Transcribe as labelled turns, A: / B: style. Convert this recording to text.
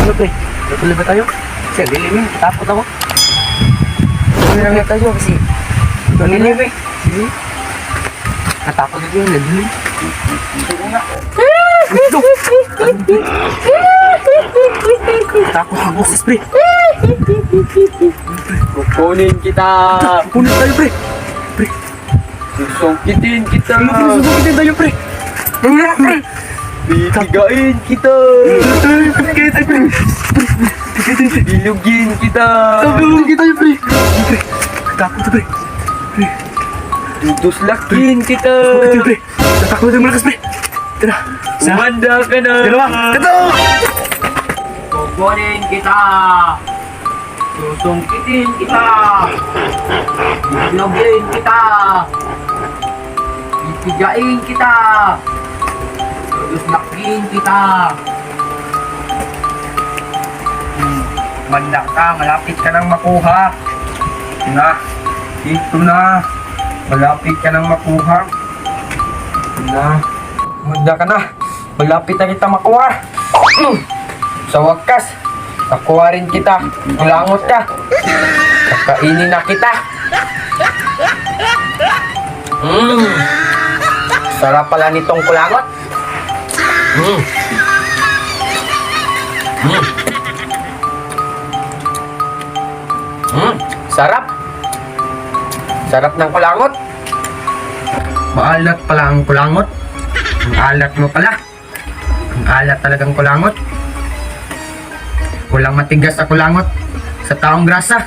A: Ano pre? Tuloy ba tayo? Kasi lilim eh. Takot ako. Tuloy lang tayo kasi lilim eh. Sige. Natakot ako yung lilim. Sige nga. Takot ang boses pre.
B: Kukunin kita.
A: Kunin tayo pre.
B: Susungkitin kita.
A: Susukitin tayo pre. Pre.
B: Bibigain kita.
A: Bigay tayo pre.
B: Bilugin kita.
A: Bigay tayo pre. Pre. Takot pre.
B: Tutuslakin kita.
A: Susukitin pre. Takot tayo malakas pre. Tara.
B: Sumanda ka na.
A: Dalawa. Ito.
B: Kukunin kita. Susungkitin kita. Bilugin kita. Bibigain kita. Tutuslakin kita. Manda ka, malapit ka nang makuha. Dito na. Malapit ka nang makuha. Manda ka na. Malapit na kita makuha. Sa wakas, nakuha rin kita. Kulangot ka. Kakainin na kita. Sarap pala nitong kulangot. Sarap. Sarap ng kulangot. Maalat pala ang kulangot. Ang alat mo pala. Ang alat talagang kulangot. Walang matigas sa kulangot. Sa taong grasa.